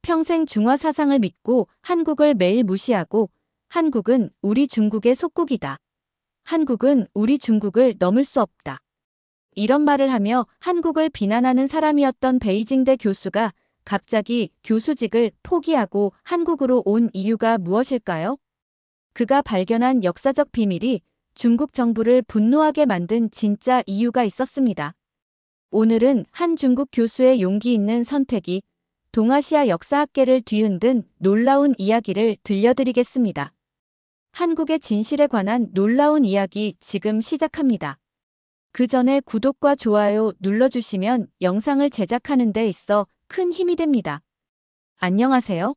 평생 중화 사상을 믿고 한국을 매일 무시하고 한국은 우리 중국의 속국이다. 한국은 우리 중국을 넘을 수 없다. 이런 말을 하며 한국을 비난하는 사람이었던 베이징대 교수가 갑자기 교수직을 포기하고 한국으로 온 이유가 무엇일까요? 그가 발견한 역사적 비밀이 중국 정부를 분노하게 만든 진짜 이유가 있었습니다. 오늘은 한 중국 교수의 용기 있는 선택이 동아시아 역사학계를 뒤흔든 놀라운 이야기를 들려드리겠습니다. 한국의 진실에 관한 놀라운 이야기 지금 시작합니다. 그 전에 구독과 좋아요 눌러주시면 영상을 제작하는 데 있어 큰 힘이 됩니다. 안녕하세요.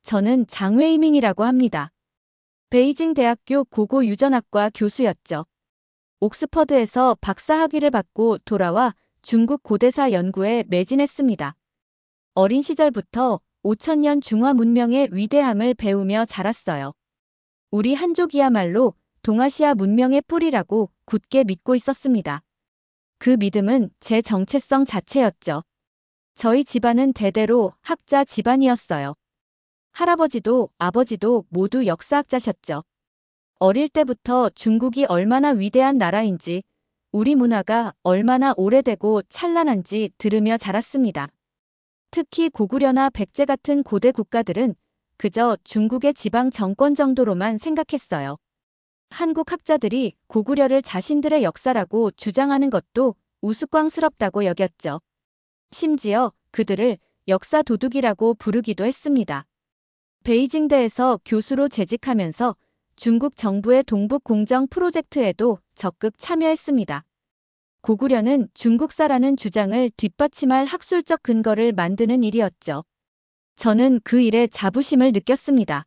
저는 장웨이밍이라고 합니다. 베이징 대학교 고고 유전학과 교수였죠. 옥스퍼드에서 박사학위를 받고 돌아와 중국 고대사 연구에 매진했습니다. 어린 시절부터 5000년 중화 문명의 위대함을 배우며 자랐어요. 우리 한족이야말로 동아시아 문명의 뿌리라고 굳게 믿고 있었습니다. 그 믿음은 제 정체성 자체였죠. 저희 집안은 대대로 학자 집안이었어요. 할아버지도 아버지도 모두 역사학자셨죠. 어릴 때부터 중국이 얼마나 위대한 나라인지, 우리 문화가 얼마나 오래되고 찬란한지 들으며 자랐습니다. 특히 고구려나 백제 같은 고대 국가들은 그저 중국의 지방 정권 정도로만 생각했어요. 한국 학자들이 고구려를 자신들의 역사라고 주장하는 것도 우스꽝스럽다고 여겼죠. 심지어 그들을 역사 도둑이라고 부르기도 했습니다. 베이징대에서 교수로 재직하면서 중국 정부의 동북 공정 프로젝트에도 적극 참여했습니다. 고구려는 중국사라는 주장을 뒷받침할 학술적 근거를 만드는 일이었죠. 저는 그 일에 자부심을 느꼈습니다.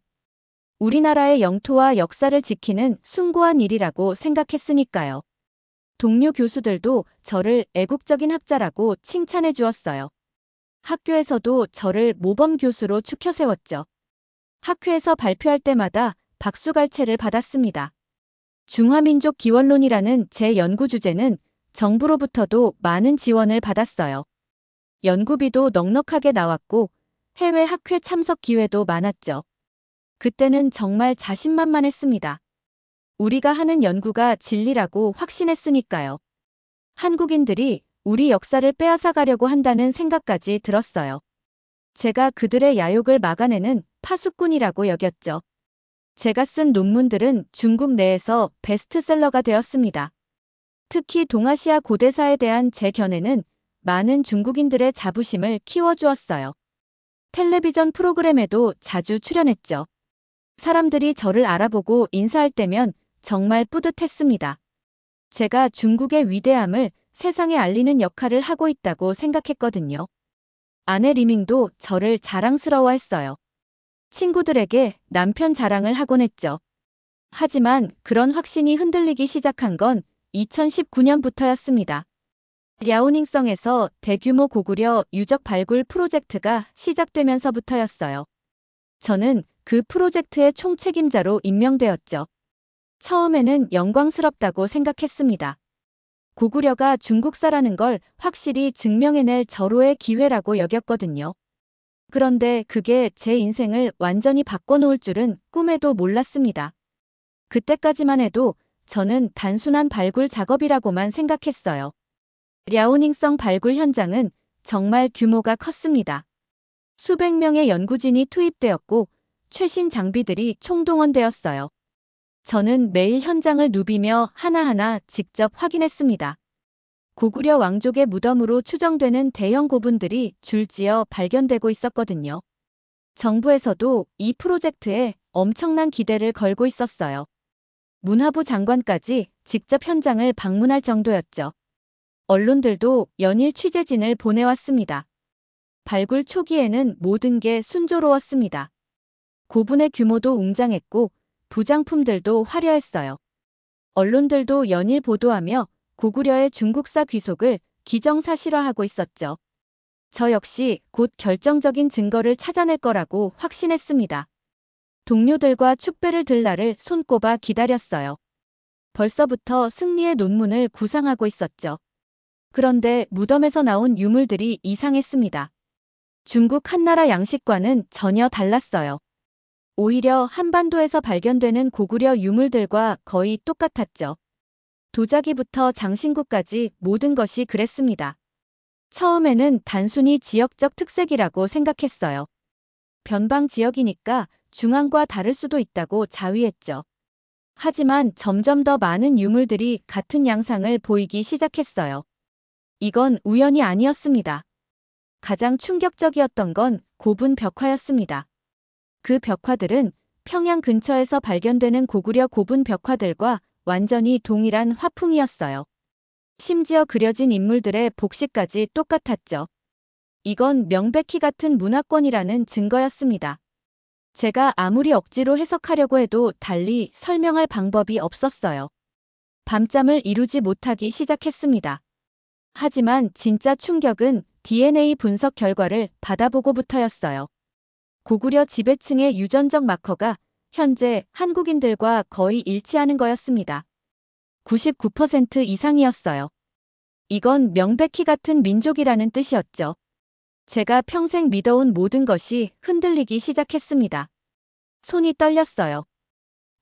우리나라의 영토와 역사를 지키는 숭고한 일이라고 생각했으니까요. 동료 교수들도 저를 애국적인 학자라고 칭찬해 주었어요. 학교에서도 저를 모범 교수로 추켜 세웠죠. 학회에서 발표할 때마다 박수갈채를 받았습니다. 중화민족 기원론이라는 제 연구 주제는 정부로부터도 많은 지원을 받았어요. 연구비도 넉넉하게 나왔고 해외 학회 참석 기회도 많았죠. 그때는 정말 자신만만했습니다. 우리가 하는 연구가 진리라고 확신했으니까요. 한국인들이 우리 역사를 빼앗아 가려고 한다는 생각까지 들었어요. 제가 그들의 야욕을 막아내는 파수꾼이라고 여겼죠. 제가 쓴 논문들은 중국 내에서 베스트셀러가 되었습니다. 특히 동아시아 고대사에 대한 제 견해는 많은 중국인들의 자부심을 키워주었어요. 텔레비전 프로그램에도 자주 출연했죠. 사람들이 저를 알아보고 인사할 때면 정말 뿌듯했습니다. 제가 중국의 위대함을 세상에 알리는 역할을 하고 있다고 생각했거든요. 아내 리밍도 저를 자랑스러워했어요. 친구들에게 남편 자랑을 하곤 했죠. 하지만 그런 확신이 흔들리기 시작한 건 2019년부터였습니다. 랴오닝성에서 대규모 고구려 유적 발굴 프로젝트가 시작되면서부터였어요. 저는 그 프로젝트의 총책임자로 임명되었죠. 처음에는 영광스럽다고 생각했습니다. 고구려가 중국사라는 걸 확실히 증명해낼 절호의 기회라고 여겼거든요. 그런데 그게 제 인생을 완전히 바꿔놓을 줄은 꿈에도 몰랐습니다. 그때까지만 해도 저는 단순한 발굴 작업이라고만 생각했어요. 랴오닝성 발굴 현장은 정말 규모가 컸습니다. 수백 명의 연구진이 투입되었고 최신 장비들이 총동원되었어요. 저는 매일 현장을 누비며 하나하나 직접 확인했습니다. 고구려 왕족의 무덤으로 추정되는 대형 고분들이 줄지어 발견되고 있었거든요. 정부에서도 이 프로젝트에 엄청난 기대를 걸고 있었어요. 문화부 장관까지 직접 현장을 방문할 정도였죠. 언론들도 연일 취재진을 보내왔습니다. 발굴 초기에는 모든 게 순조로웠습니다. 고분의 규모도 웅장했고 부장품들도 화려했어요. 언론들도 연일 보도하며 고구려의 중국사 귀속을 기정사실화하고 있었죠. 저 역시 곧 결정적인 증거를 찾아낼 거라고 확신했습니다. 동료들과 축배를 들 날을 손꼽아 기다렸어요. 벌써부터 승리의 논문을 구상하고 있었죠. 그런데 무덤에서 나온 유물들이 이상했습니다. 중국 한나라 양식과는 전혀 달랐어요. 오히려 한반도에서 발견되는 고구려 유물들과 거의 똑같았죠. 도자기부터 장신구까지 모든 것이 그랬습니다. 처음에는 단순히 지역적 특색이라고 생각했어요. 변방 지역이니까 중앙과 다를 수도 있다고 자위했죠. 하지만 점점 더 많은 유물들이 같은 양상을 보이기 시작했어요. 이건 우연이 아니었습니다. 가장 충격적이었던 건 고분 벽화였습니다. 그 벽화들은 평양 근처에서 발견되는 고구려 고분 벽화들과 완전히 동일한 화풍이었어요. 심지어 그려진 인물들의 복식까지 똑같았죠. 이건 명백히 같은 문화권이라는 증거였습니다. 제가 아무리 억지로 해석하려고 해도 달리 설명할 방법이 없었어요. 밤잠을 이루지 못하기 시작했습니다. 하지만 진짜 충격은 DNA 분석 결과를 받아보고부터였어요. 고구려 지배층의 유전적 마커가 현재 한국인들과 거의 일치하는 거였습니다. 99% 이상이었어요. 이건 명백히 같은 민족이라는 뜻이었죠. 제가 평생 믿어온 모든 것이 흔들리기 시작했습니다. 손이 떨렸어요.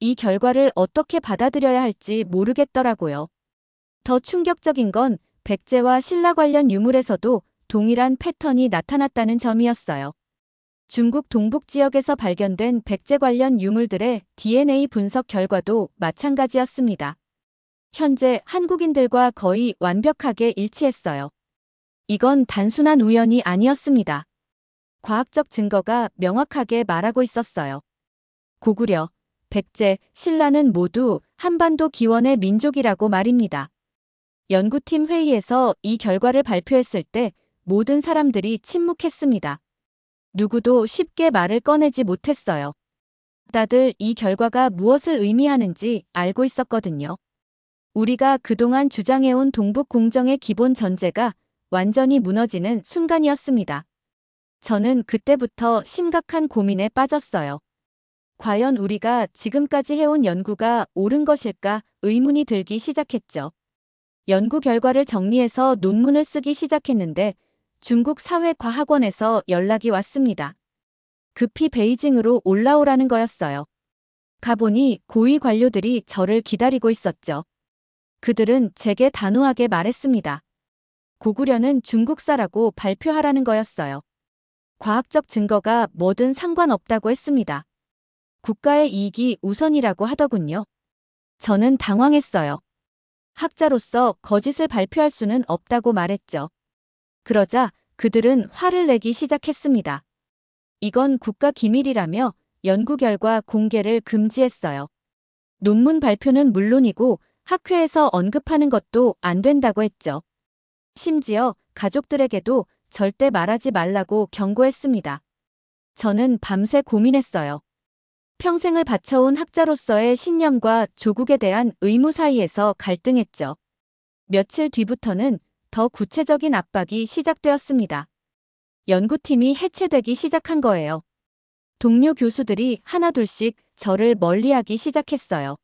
이 결과를 어떻게 받아들여야 할지 모르겠더라고요. 더 충격적인 건 백제와 신라 관련 유물에서도 동일한 패턴이 나타났다는 점이었어요. 중국 동북 지역에서 발견된 백제 관련 유물들의 DNA 분석 결과도 마찬가지였습니다. 현재 한국인들과 거의 완벽하게 일치했어요. 이건 단순한 우연이 아니었습니다. 과학적 증거가 명확하게 말하고 있었어요. 고구려, 백제, 신라는 모두 한반도 기원의 민족이라고 말입니다. 연구팀 회의에서 이 결과를 발표했을 때 모든 사람들이 침묵했습니다. 누구도 쉽게 말을 꺼내지 못했어요. 다들 이 결과가 무엇을 의미하는지 알고 있었거든요. 우리가 그동안 주장해온 동북 공정의 기본 전제가 완전히 무너지는 순간이었습니다. 저는 그때부터 심각한 고민에 빠졌어요. 과연 우리가 지금까지 해온 연구가 옳은 것일까 의문이 들기 시작했죠. 연구 결과를 정리해서 논문을 쓰기 시작했는데 중국 사회과학원에서 연락이 왔습니다. 급히 베이징으로 올라오라는 거였어요. 가보니 고위 관료들이 저를 기다리고 있었죠. 그들은 제게 단호하게 말했습니다. 고구려는 중국사라고 발표하라는 거였어요. 과학적 증거가 뭐든 상관없다고 했습니다. 국가의 이익이 우선이라고 하더군요. 저는 당황했어요. 학자로서 거짓을 발표할 수는 없다고 말했죠. 그러자 그들은 화를 내기 시작했습니다. 이건 국가 기밀이라며 연구 결과 공개를 금지했어요. 논문 발표는 물론이고 학회에서 언급하는 것도 안 된다고 했죠. 심지어 가족들에게도 절대 말하지 말라고 경고했습니다. 저는 밤새 고민했어요. 평생을 바쳐온 학자로서의 신념과 조국에 대한 의무 사이에서 갈등했죠. 며칠 뒤부터는 더 구체적인 압박이 시작되었습니다. 연구팀이 해체되기 시작한 거예요. 동료 교수들이 하나둘씩 저를 멀리하기 시작했어요.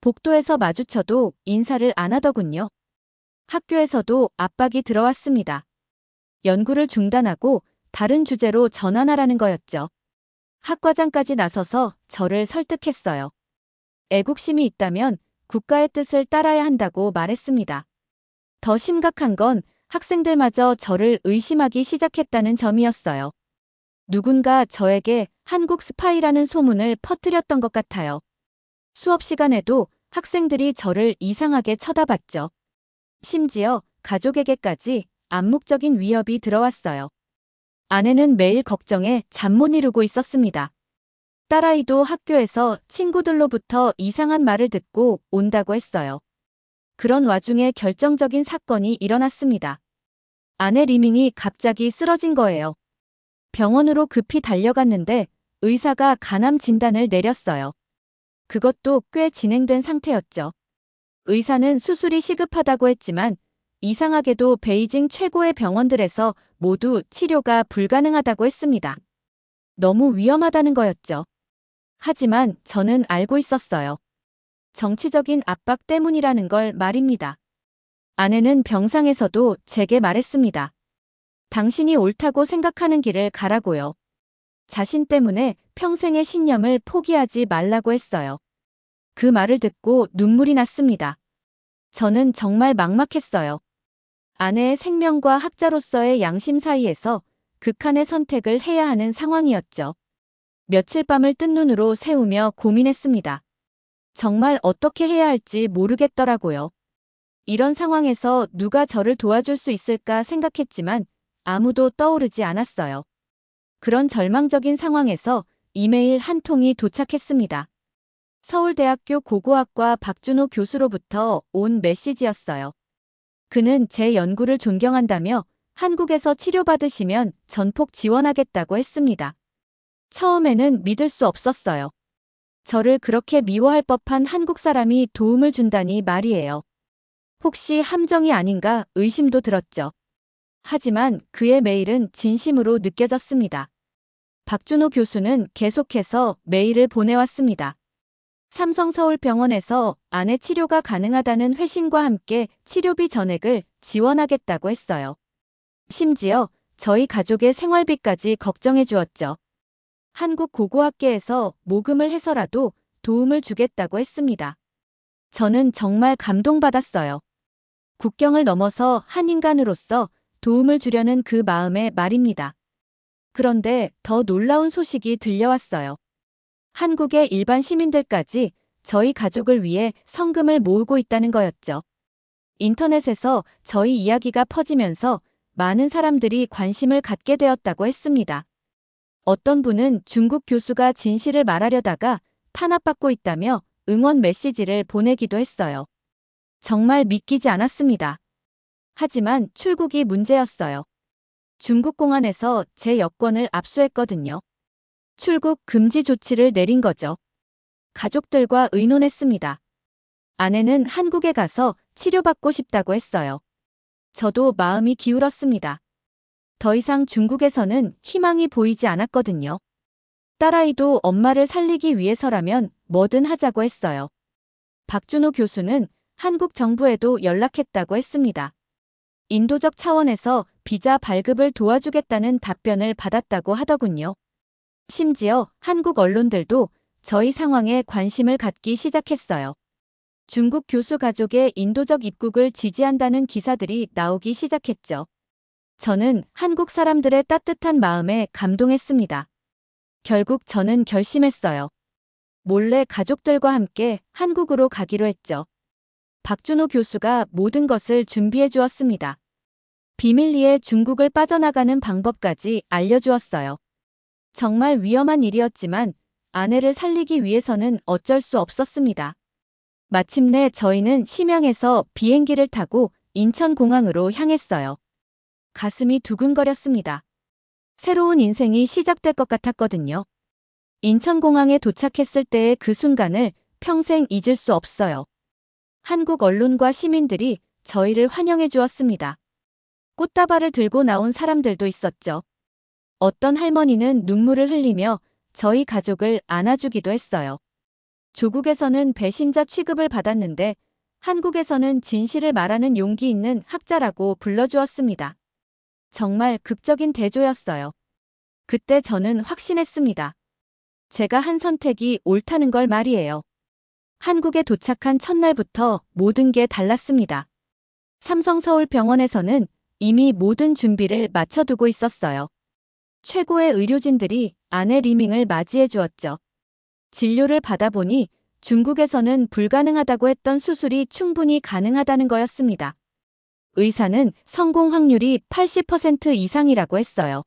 복도에서 마주쳐도 인사를 안 하더군요. 학교에서도 압박이 들어왔습니다. 연구를 중단하고 다른 주제로 전환하라는 거였죠. 학과장까지 나서서 저를 설득했어요. 애국심이 있다면 국가의 뜻을 따라야 한다고 말했습니다. 더 심각한 건 학생들마저 저를 의심하기 시작했다는 점이었어요. 누군가 저에게 한국 스파이라는 소문을 퍼뜨렸던 것 같아요. 수업 시간에도 학생들이 저를 이상하게 쳐다봤죠. 심지어 가족에게까지 암묵적인 위협이 들어왔어요. 아내는 매일 걱정에 잠 못 이루고 있었습니다. 딸아이도 학교에서 친구들로부터 이상한 말을 듣고 온다고 했어요. 그런 와중에 결정적인 사건이 일어났습니다. 아내 리밍이 갑자기 쓰러진 거예요. 병원으로 급히 달려갔는데 의사가 간암 진단을 내렸어요. 그것도 꽤 진행된 상태였죠. 의사는 수술이 시급하다고 했지만 이상하게도 베이징 최고의 병원들에서 모두 치료가 불가능하다고 했습니다. 너무 위험하다는 거였죠. 하지만 저는 알고 있었어요. 정치적인 압박 때문이라는 걸 말입니다. 아내는 병상에서도 제게 말했습니다. 당신이 옳다고 생각하는 길을 가라고요. 자신 때문에 평생의 신념을 포기하지 말라고 했어요. 그 말을 듣고 눈물이 났습니다. 저는 정말 막막했어요. 아내의 생명과 학자로서의 양심 사이에서 극한의 선택을 해야 하는 상황이었죠. 며칠 밤을 뜬 눈으로 새우며 고민했습니다. 정말 어떻게 해야 할지 모르겠더라고요. 이런 상황에서 누가 저를 도와줄 수 있을까 생각했지만 아무도 떠오르지 않았어요. 그런 절망적인 상황에서 이메일 한 통이 도착했습니다. 서울대학교 고고학과 박준호 교수로부터 온 메시지였어요. 그는 제 연구를 존경한다며 한국에서 치료받으시면 전폭 지원하겠다고 했습니다. 처음에는 믿을 수 없었어요. 저를 그렇게 미워할 법한 한국 사람이 도움을 준다니 말이에요. 혹시 함정이 아닌가 의심도 들었죠. 하지만 그의 메일은 진심으로 느껴졌습니다. 박준호 교수는 계속해서 메일을 보내왔습니다. 삼성서울병원에서 아내 치료가 가능하다는 회신과 함께 치료비 전액을 지원하겠다고 했어요. 심지어 저희 가족의 생활비까지 걱정해 주었죠. 한국 고고학계에서 모금을 해서라도 도움을 주겠다고 했습니다. 저는 정말 감동받았어요. 국경을 넘어서 한 인간으로서 도움을 주려는 그 마음에 말입니다. 그런데 더 놀라운 소식이 들려왔어요. 한국의 일반 시민들까지 저희 가족을 위해 성금을 모으고 있다는 거였죠. 인터넷에서 저희 이야기가 퍼지면서 많은 사람들이 관심을 갖게 되었다고 했습니다. 어떤 분은 중국 교수가 진실을 말하려다가 탄압받고 있다며 응원 메시지를 보내기도 했어요. 정말 믿기지 않았습니다. 하지만 출국이 문제였어요. 중국 공안에서 제 여권을 압수했거든요. 출국 금지 조치를 내린 거죠. 가족들과 의논했습니다. 아내는 한국에 가서 치료받고 싶다고 했어요. 저도 마음이 기울었습니다. 더 이상 중국에서는 희망이 보이지 않았거든요. 딸아이도 엄마를 살리기 위해서라면 뭐든 하자고 했어요. 박준호 교수는 한국 정부에도 연락했다고 했습니다. 인도적 차원에서 비자 발급을 도와주겠다는 답변을 받았다고 하더군요. 심지어 한국 언론들도 저희 상황에 관심을 갖기 시작했어요. 중국 교수 가족의 인도적 입국을 지지한다는 기사들이 나오기 시작했죠. 저는 한국 사람들의 따뜻한 마음에 감동했습니다. 결국 저는 결심했어요. 몰래 가족들과 함께 한국으로 가기로 했죠. 박준호 교수가 모든 것을 준비해 주었습니다. 비밀리에 중국을 빠져나가는 방법까지 알려주었어요. 정말 위험한 일이었지만 아내를 살리기 위해서는 어쩔 수 없었습니다. 마침내 저희는 심양에서 비행기를 타고 인천공항으로 향했어요. 가슴이 두근거렸습니다. 새로운 인생이 시작될 것 같았거든요. 인천공항에 도착했을 때의 그 순간을 평생 잊을 수 없어요. 한국 언론과 시민들이 저희를 환영해 주었습니다. 꽃다발을 들고 나온 사람들도 있었죠. 어떤 할머니는 눈물을 흘리며 저희 가족을 안아주기도 했어요. 조국에서는 배신자 취급을 받았는데 한국에서는 진실을 말하는 용기 있는 학자라고 불러주었습니다. 정말 극적인 대조였어요. 그때 저는 확신했습니다. 제가 한 선택이 옳다는 걸 말이에요. 한국에 도착한 첫날부터 모든 게 달랐습니다. 삼성서울병원에서는 이미 모든 준비를 마쳐두고 있었어요. 최고의 의료진들이 아내 리밍을 맞이해 주었죠. 진료를 받아보니 중국에서는 불가능하다고 했던 수술이 충분히 가능하다는 거였습니다. 의사는 성공 확률이 80% 이상이라고 했어요.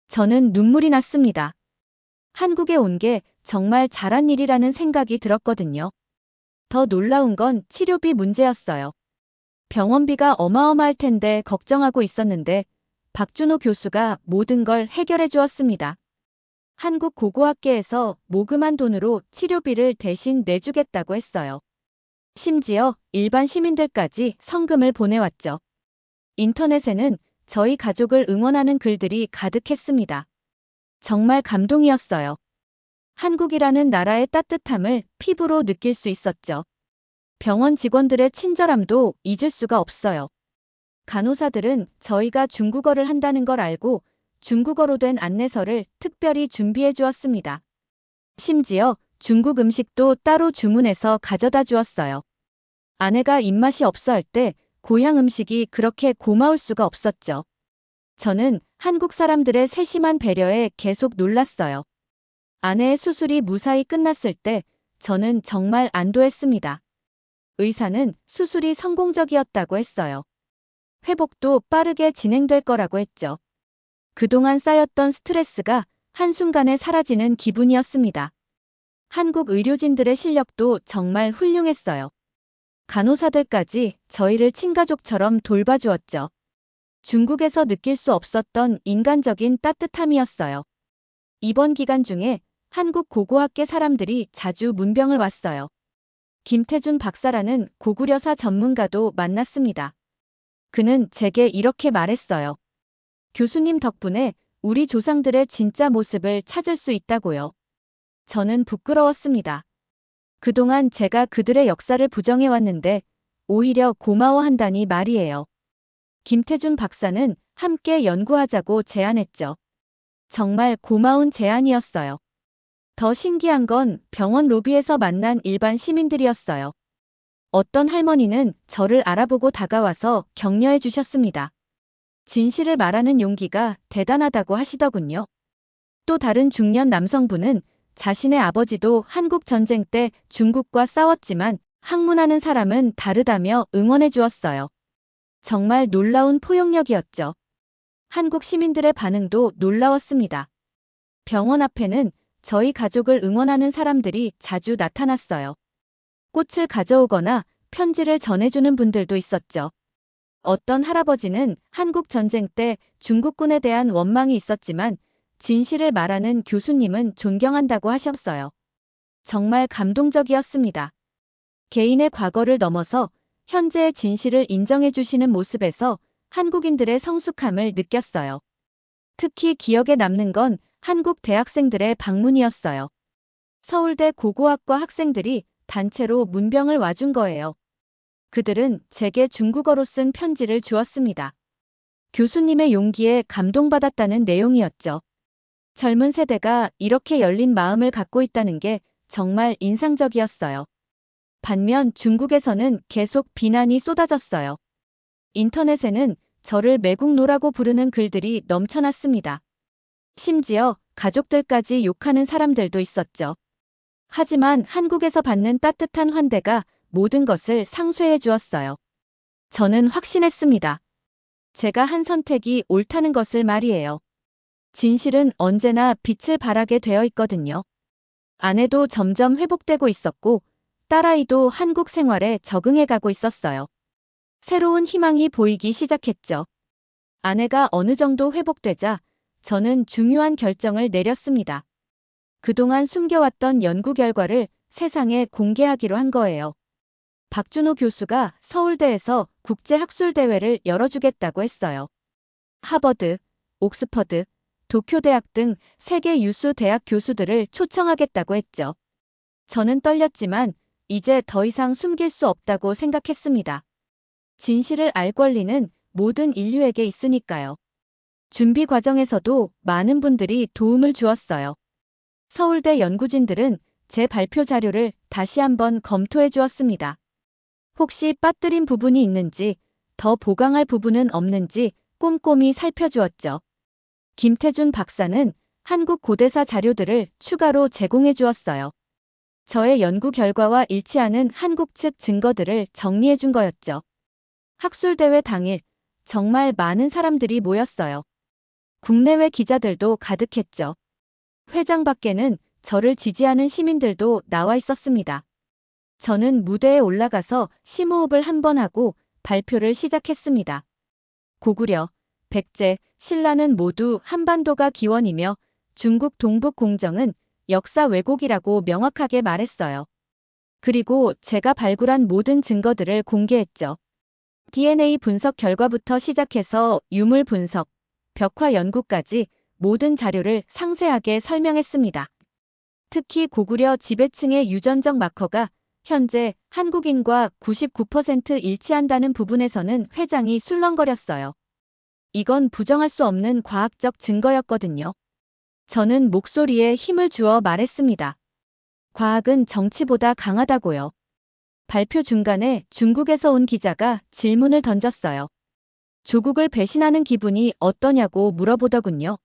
저는 눈물이 났습니다. 한국에 온 게 정말 잘한 일이라는 생각이 들었거든요. 더 놀라운 건 치료비 문제였어요. 병원비가 어마어마할 텐데 걱정하고 있었는데 박준호 교수가 모든 걸 해결해 주었습니다. 한국 고고학계에서 모금한 돈으로 치료비를 대신 내주겠다고 했어요. 심지어 일반 시민들까지 성금을 보내왔죠. 인터넷에는 저희 가족을 응원하는 글들이 가득했습니다. 정말 감동이었어요. 한국이라는 나라의 따뜻함을 피부로 느낄 수 있었죠. 병원 직원들의 친절함도 잊을 수가 없어요. 간호사들은 저희가 중국어를 한다는 걸 알고 중국어로 된 안내서를 특별히 준비해 주었습니다. 심지어 중국 음식도 따로 주문해서 가져다 주었어요. 아내가 입맛이 없어 할 때 고향 음식이 그렇게 고마울 수가 없었죠. 저는 한국 사람들의 세심한 배려에 계속 놀랐어요. 아내의 수술이 무사히 끝났을 때 저는 정말 안도했습니다. 의사는 수술이 성공적이었다고 했어요. 회복도 빠르게 진행될 거라고 했죠. 그동안 쌓였던 스트레스가 한순간에 사라지는 기분이었습니다. 한국 의료진들의 실력도 정말 훌륭했어요. 간호사들까지 저희를 친가족처럼 돌봐주었죠. 중국에서 느낄 수 없었던 인간적인 따뜻함이었어요. 입원 기간 중에 한국 고고학계 사람들이 자주 문병을 왔어요. 김태준 박사라는 고구려사 전문가도 만났습니다. 그는 제게 이렇게 말했어요. 교수님 덕분에 우리 조상들의 진짜 모습을 찾을 수 있다고요. 저는 부끄러웠습니다. 그동안 제가 그들의 역사를 부정해왔는데 오히려 고마워한다니 말이에요. 김태준 박사는 함께 연구하자고 제안했죠. 정말 고마운 제안이었어요. 더 신기한 건 병원 로비에서 만난 일반 시민들이었어요. 어떤 할머니는 저를 알아보고 다가와서 격려해 주셨습니다. 진실을 말하는 용기가 대단하다고 하시더군요. 또 다른 중년 남성분은 자신의 아버지도 한국 전쟁 때 중국과 싸웠지만 학문하는 사람은 다르다며 응원해 주었어요. 정말 놀라운 포용력이었죠. 한국 시민들의 반응도 놀라웠습니다. 병원 앞에는 저희 가족을 응원하는 사람들이 자주 나타났어요. 꽃을 가져오거나 편지를 전해주는 분들도 있었죠. 어떤 할아버지는 한국 전쟁 때 중국군에 대한 원망이 있었지만 진실을 말하는 교수님은 존경한다고 하셨어요. 정말 감동적이었습니다. 개인의 과거를 넘어서 현재의 진실을 인정해 주시는 모습에서 한국인들의 성숙함을 느꼈어요. 특히 기억에 남는 건 한국 대학생들의 방문이었어요. 서울대 고고학과 학생들이 단체로 문병을 와준 거예요. 그들은 제게 중국어로 쓴 편지를 주었습니다. 교수님의 용기에 감동받았다는 내용이었죠. 젊은 세대가 이렇게 열린 마음을 갖고 있다는 게 정말 인상적이었어요. 반면 중국에서는 계속 비난이 쏟아졌어요. 인터넷에는 저를 매국노라고 부르는 글들이 넘쳐났습니다. 심지어 가족들까지 욕하는 사람들도 있었죠. 하지만 한국에서 받는 따뜻한 환대가 모든 것을 상쇄해 주었어요. 저는 확신했습니다. 제가 한 선택이 옳다는 것을 말이에요. 진실은 언제나 빛을 발하게 되어 있거든요. 아내도 점점 회복되고 있었고 딸아이도 한국 생활에 적응해 가고 있었어요. 새로운 희망이 보이기 시작했죠. 아내가 어느 정도 회복되자 저는 중요한 결정을 내렸습니다. 그동안 숨겨왔던 연구 결과를 세상에 공개하기로 한 거예요. 박준호 교수가 서울대에서 국제학술대회를 열어주겠다고 했어요. 하버드, 옥스퍼드, 도쿄대학 등 세계 유수 대학 교수들을 초청하겠다고 했죠. 저는 떨렸지만 이제 더 이상 숨길 수 없다고 생각했습니다. 진실을 알 권리는 모든 인류에게 있으니까요. 준비 과정에서도 많은 분들이 도움을 주었어요. 서울대 연구진들은 제 발표 자료를 다시 한번 검토해 주었습니다. 혹시 빠뜨린 부분이 있는지, 더 보강할 부분은 없는지 꼼꼼히 살펴주었죠. 김태준 박사는 한국 고대사 자료들을 추가로 제공해 주었어요. 저의 연구 결과와 일치하는 한국 측 증거들을 정리해 준 거였죠. 학술대회 당일 정말 많은 사람들이 모였어요. 국내외 기자들도 가득했죠. 회장 밖에는 저를 지지하는 시민들도 나와 있었습니다. 저는 무대에 올라가서 심호흡을 한번 하고 발표를 시작했습니다. 고구려, 백제, 신라는 모두 한반도가 기원이며 중국 동북 공정은 역사 왜곡이라고 명확하게 말했어요. 그리고 제가 발굴한 모든 증거들을 공개했죠. DNA 분석 결과부터 시작해서 유물 분석, 벽화 연구까지 모든 자료를 상세하게 설명했습니다. 특히 고구려 지배층의 유전적 마커가 현재 한국인과 99% 일치한다는 부분에서는 회장이 술렁거렸어요. 이건 부정할 수 없는 과학적 증거였거든요. 저는 목소리에 힘을 주어 말했습니다. 과학은 정치보다 강하다고요. 발표 중간에 중국에서 온 기자가 질문을 던졌어요. 조국을 배신하는 기분이 어떠냐고 물어보더군요.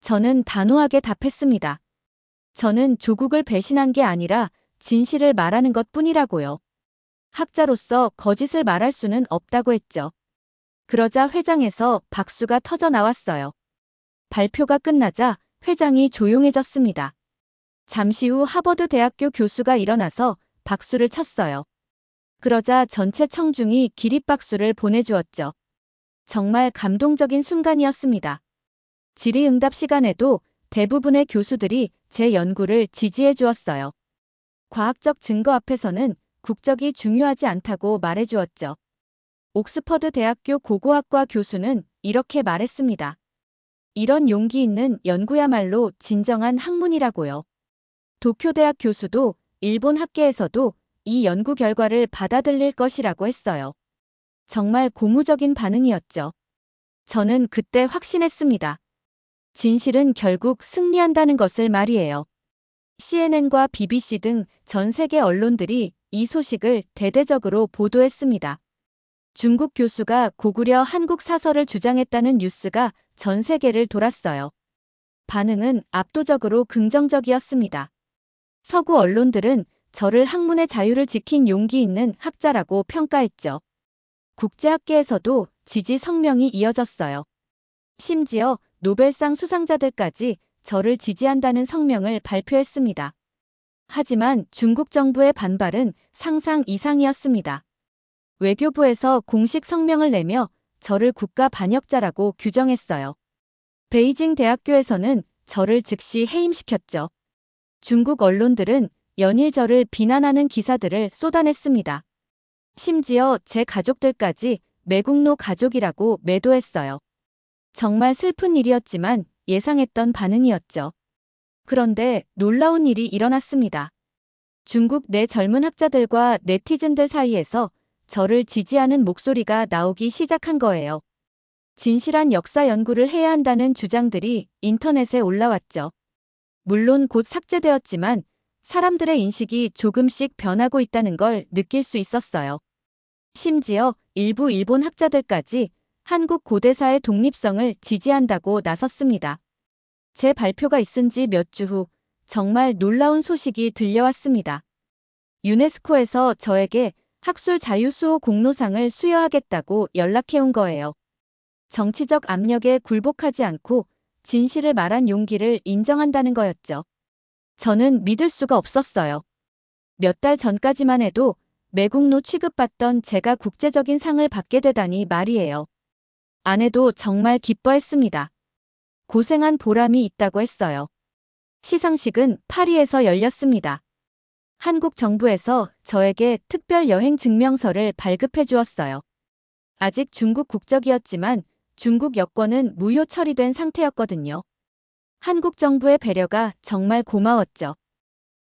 저는 단호하게 답했습니다. 저는 조국을 배신한 게 아니라 진실을 말하는 것뿐이라고요. 학자로서 거짓을 말할 수는 없다고 했죠. 그러자 회장에서 박수가 터져 나왔어요. 발표가 끝나자 회장이 조용해졌습니다. 잠시 후 하버드 대학교 교수가 일어나서 박수를 쳤어요. 그러자 전체 청중이 기립박수를 보내주었죠. 정말 감동적인 순간이었습니다. 질의응답 시간에도 대부분의 교수들이 제 연구를 지지해 주었어요. 과학적 증거 앞에서는 국적이 중요하지 않다고 말해 주었죠. 옥스퍼드 대학교 고고학과 교수는 이렇게 말했습니다. 이런 용기 있는 연구야말로 진정한 학문이라고요. 도쿄대학 교수도 일본 학계에서도 이 연구 결과를 받아들일 것이라고 했어요. 정말 고무적인 반응이었죠. 저는 그때 확신했습니다. 진실은 결국 승리한다는 것을 말이에요. CNN과 BBC 등 전 세계 언론들이 이 소식을 대대적으로 보도했습니다. 중국 교수가 고구려 한국 사설을 주장했다는 뉴스가 전 세계를 돌았어요. 반응은 압도적으로 긍정적이었습니다. 서구 언론들은 저를 학문의 자유를 지킨 용기 있는 학자라고 평가했죠. 국제학계에서도 지지 성명이 이어졌어요. 심지어 노벨상 수상자들까지 저를 지지한다는 성명을 발표했습니다. 하지만 중국 정부의 반발은 상상 이상이었습니다. 외교부에서 공식 성명을 내며 저를 국가 반역자라고 규정했어요. 베이징 대학교에서는 저를 즉시 해임시켰죠. 중국 언론들은 연일 저를 비난하는 기사들을 쏟아냈습니다. 심지어 제 가족들까지 매국노 가족이라고 매도했어요. 정말 슬픈 일이었지만 예상했던 반응이었죠. 그런데 놀라운 일이 일어났습니다. 중국 내 젊은 학자들과 네티즌들 사이에서 저를 지지하는 목소리가 나오기 시작한 거예요. 진실한 역사 연구를 해야 한다는 주장들이 인터넷에 올라왔죠. 물론 곧 삭제되었지만 사람들의 인식이 조금씩 변하고 있다는 걸 느낄 수 있었어요. 심지어 일부 일본 학자들까지 한국 고대사의 독립성을 지지한다고 나섰습니다. 제 발표가 있은 지 몇 주 후 정말 놀라운 소식이 들려왔습니다. 유네스코에서 저에게 학술 자유수호 공로상을 수여하겠다고 연락해온 거예요. 정치적 압력에 굴복하지 않고 진실을 말한 용기를 인정한다는 거였죠. 저는 믿을 수가 없었어요. 몇 달 전까지만 해도 매국노 취급받던 제가 국제적인 상을 받게 되다니 말이에요. 아내도 정말 기뻐했습니다. 고생한 보람이 있다고 했어요. 시상식은 파리에서 열렸습니다. 한국 정부에서 저에게 특별 여행 증명서를 발급해 주었어요. 아직 중국 국적이었지만 중국 여권은 무효 처리된 상태였거든요. 한국 정부의 배려가 정말 고마웠죠.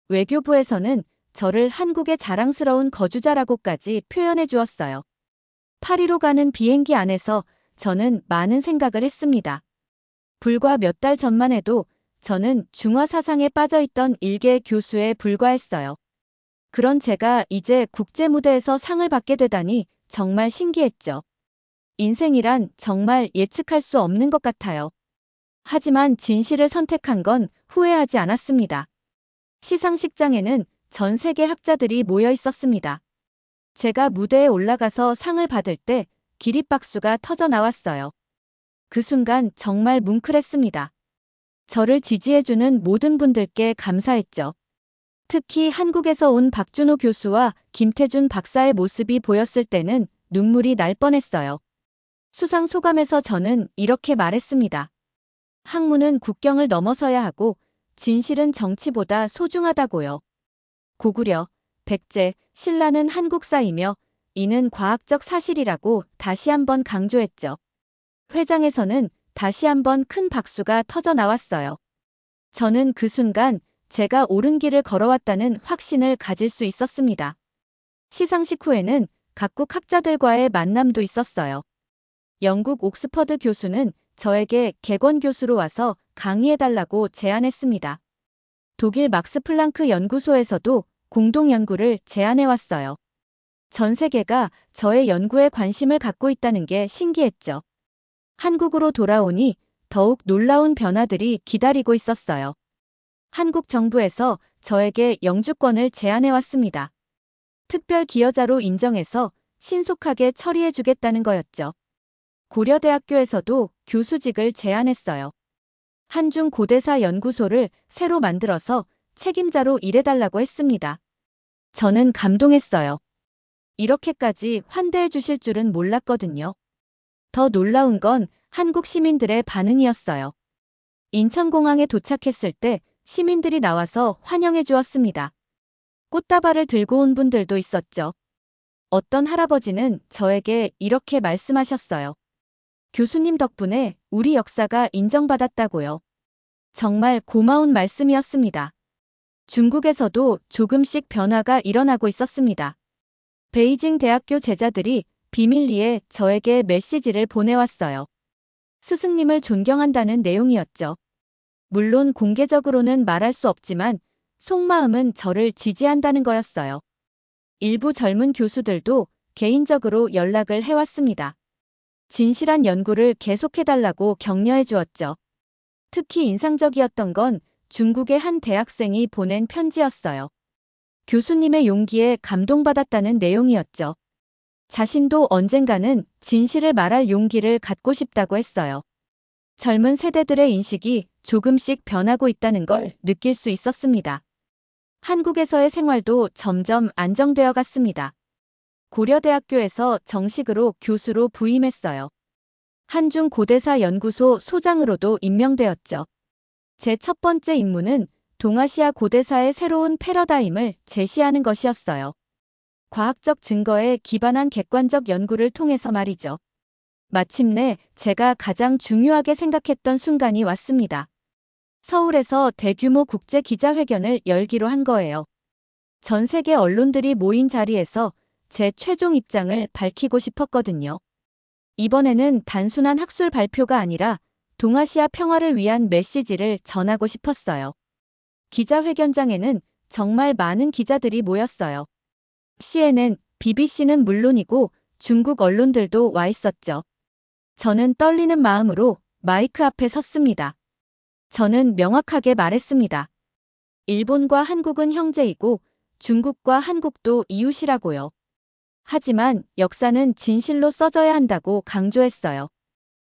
외교부에서는 저를 한국의 자랑스러운 거주자라고까지 표현해 주었어요. 파리로 가는 비행기 안에서 저는 많은 생각을 했습니다. 불과 몇 달 전만 해도 저는 중화 사상에 빠져있던 일개 교수에 불과했어요. 그런 제가 이제 국제 무대에서 상을 받게 되다니 정말 신기했죠. 인생이란 정말 예측할 수 없는 것 같아요. 하지만 진실을 선택한 건 후회하지 않았습니다. 시상식장에는 전 세계 학자들이 모여 있었습니다. 제가 무대에 올라가서 상을 받을 때 기립박수가 터져 나왔어요. 그 순간 정말 뭉클했습니다. 저를 지지해주는 모든 분들께 감사했죠. 특히 한국에서 온 박준호 교수와 김태준 박사의 모습이 보였을 때는 눈물이 날 뻔했어요. 수상 소감에서 저는 이렇게 말했습니다. 학문은 국경을 넘어서야 하고 진실은 정치보다 소중하다고요. 고구려, 백제, 신라는 한국사이며 이는 과학적 사실이라고 다시 한번 강조했죠. 회장에서는 다시 한번 큰 박수가 터져 나왔어요. 저는 그 순간 제가 옳은 길을 걸어왔다는 확신을 가질 수 있었습니다. 시상식 후에는 각국 학자들과의 만남도 있었어요. 영국 옥스퍼드 교수는 저에게 객원 교수로 와서 강의해달라고 제안했습니다. 독일 막스 플랑크 연구소에서도 공동 연구를 제안해왔어요. 전 세계가 저의 연구에 관심을 갖고 있다는 게 신기했죠. 한국으로 돌아오니 더욱 놀라운 변화들이 기다리고 있었어요. 한국 정부에서 저에게 영주권을 제안해왔습니다. 특별 기여자로 인정해서 신속하게 처리해주겠다는 거였죠. 고려대학교에서도 교수직을 제안했어요. 한중 고대사 연구소를 새로 만들어서 책임자로 일해달라고 했습니다. 저는 감동했어요. 이렇게까지 환대해 주실 줄은 몰랐거든요. 더 놀라운 건 한국 시민들의 반응이었어요. 인천공항에 도착했을 때 시민들이 나와서 환영해 주었습니다. 꽃다발을 들고 온 분들도 있었죠. 어떤 할아버지는 저에게 이렇게 말씀하셨어요. 교수님 덕분에 우리 역사가 인정받았다고요. 정말 고마운 말씀이었습니다. 중국에서도 조금씩 변화가 일어나고 있었습니다. 베이징 대학교 제자들이 비밀리에 저에게 메시지를 보내왔어요. 스승님을 존경한다는 내용이었죠. 물론 공개적으로는 말할 수 없지만 속마음은 저를 지지한다는 거였어요. 일부 젊은 교수들도 개인적으로 연락을 해왔습니다. 진실한 연구를 계속해달라고 격려해 주었죠. 특히 인상적이었던 건 중국의 한 대학생이 보낸 편지였어요. 교수님의 용기에 감동받았다는 내용이었죠. 자신도 언젠가는 진실을 말할 용기를 갖고 싶다고 했어요. 젊은 세대들의 인식이 조금씩 변하고 있다는 걸 느낄 수 있었습니다. 한국에서의 생활도 점점 안정되어 갔습니다. 고려대학교에서 정식으로 교수로 부임했어요. 한중 고대사 연구소 소장으로도 임명되었죠. 제 첫 번째 임무는 동아시아 고대사의 새로운 패러다임을 제시하는 것이었어요. 과학적 증거에 기반한 객관적 연구를 통해서 말이죠. 마침내 제가 가장 중요하게 생각했던 순간이 왔습니다. 서울에서 대규모 국제 기자회견을 열기로 한 거예요. 전 세계 언론들이 모인 자리에서 제 최종 입장을 밝히고 싶었거든요. 이번에는 단순한 학술 발표가 아니라 동아시아 평화를 위한 메시지를 전하고 싶었어요. 기자회견장에는 정말 많은 기자들이 모였어요. CNN, BBC는 물론이고 중국 언론들도 와 있었죠. 저는 떨리는 마음으로 마이크 앞에 섰습니다. 저는 명확하게 말했습니다. 일본과 한국은 형제이고 중국과 한국도 이웃이라고요. 하지만 역사는 진실로 써져야 한다고 강조했어요.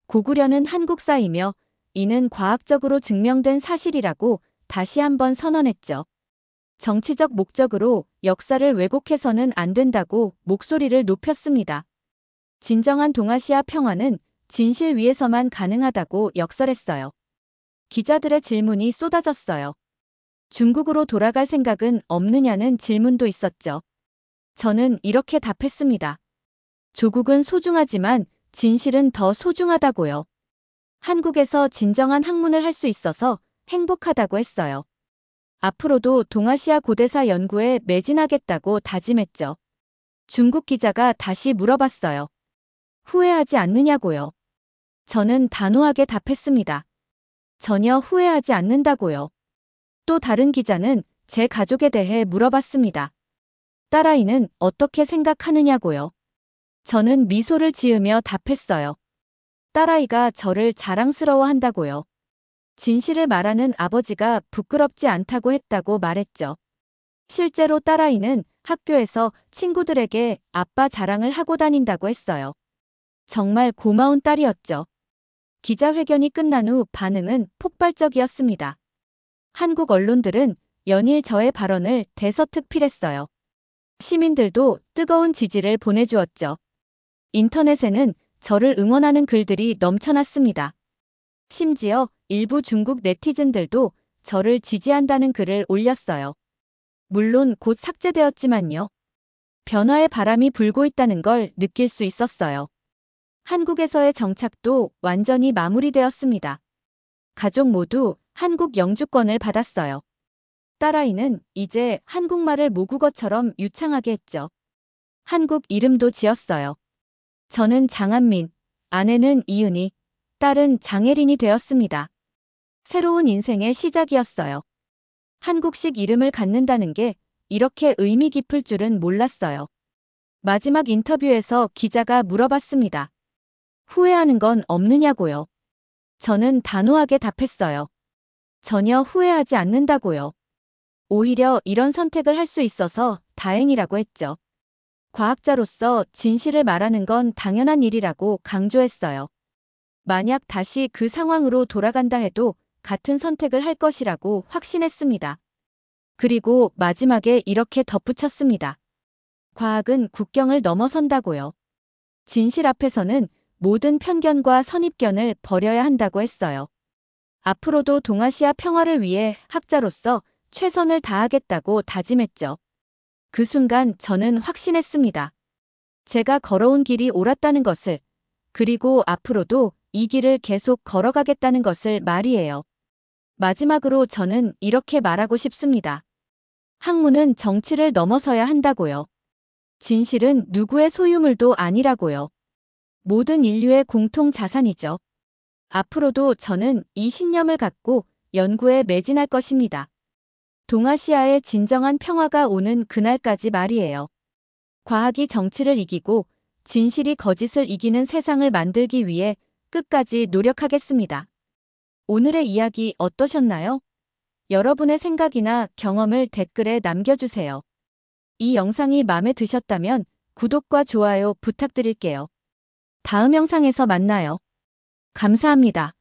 고구려는 한국사이며 이는 과학적으로 증명된 사실이라고 다시 한번 선언했죠. 정치적 목적으로 역사를 왜곡해서는 안 된다고 목소리를 높였습니다. 진정한 동아시아 평화는 진실 위에서만 가능하다고 역설했어요. 기자들의 질문이 쏟아졌어요. 중국으로 돌아갈 생각은 없느냐는 질문도 있었죠. 저는 이렇게 답했습니다. 조국은 소중하지만 진실은 더 소중하다고요. 한국에서 진정한 학문을 할 수 있어서 행복하다고 했어요. 앞으로도 동아시아 고대사 연구에 매진하겠다고 다짐했죠. 중국 기자가 다시 물어봤어요. 후회하지 않느냐고요. 저는 단호하게 답했습니다. 전혀 후회하지 않는다고요. 또 다른 기자는 제 가족에 대해 물어봤습니다. 딸아이는 어떻게 생각하느냐고요. 저는 미소를 지으며 답했어요. 딸아이가 저를 자랑스러워한다고요. 진실을 말하는 아버지가 부끄럽지 않다고 했다고 말했죠. 실제로 딸아이는 학교에서 친구들에게 아빠 자랑을 하고 다닌다고 했어요. 정말 고마운 딸이었죠. 기자회견이 끝난 후 반응은 폭발적이었습니다. 한국 언론들은 연일 저의 발언을 대서특필했어요. 시민들도 뜨거운 지지를 보내주었죠. 인터넷에는 저를 응원하는 글들이 넘쳐났습니다. 심지어 일부 중국 네티즌들도 저를 지지한다는 글을 올렸어요. 물론 곧 삭제되었지만요. 변화의 바람이 불고 있다는 걸 느낄 수 있었어요. 한국에서의 정착도 완전히 마무리되었습니다. 가족 모두 한국 영주권을 받았어요. 딸아이는 이제 한국말을 모국어처럼 유창하게 했죠. 한국 이름도 지었어요. 저는 장한민, 아내는 이은희, 딸은 장혜린이 되었습니다. 새로운 인생의 시작이었어요. 한국식 이름을 갖는다는 게 이렇게 의미 깊을 줄은 몰랐어요. 마지막 인터뷰에서 기자가 물어봤습니다. 후회하는 건 없느냐고요. 저는 단호하게 답했어요. 전혀 후회하지 않는다고요. 오히려 이런 선택을 할 수 있어서 다행이라고 했죠. 과학자로서 진실을 말하는 건 당연한 일이라고 강조했어요. 만약 다시 그 상황으로 돌아간다 해도 같은 선택을 할 것이라고 확신했습니다. 그리고 마지막에 이렇게 덧붙였습니다. 과학은 국경을 넘어선다고요. 진실 앞에서는 모든 편견과 선입견을 버려야 한다고 했어요. 앞으로도 동아시아 평화를 위해 학자로서 최선을 다하겠다고 다짐했죠. 그 순간 저는 확신했습니다. 제가 걸어온 길이 옳았다는 것을, 그리고 앞으로도 이 길을 계속 걸어가겠다는 것을 말이에요. 마지막으로 저는 이렇게 말하고 싶습니다. 학문은 정치를 넘어서야 한다고요. 진실은 누구의 소유물도 아니라고요. 모든 인류의 공통 자산이죠. 앞으로도 저는 이 신념을 갖고 연구에 매진할 것입니다. 동아시아의 진정한 평화가 오는 그날까지 말이에요. 과학이 정치를 이기고 진실이 거짓을 이기는 세상을 만들기 위해 끝까지 노력하겠습니다. 오늘의 이야기 어떠셨나요? 여러분의 생각이나 경험을 댓글에 남겨주세요. 이 영상이 마음에 드셨다면 구독과 좋아요 부탁드릴게요. 다음 영상에서 만나요. 감사합니다.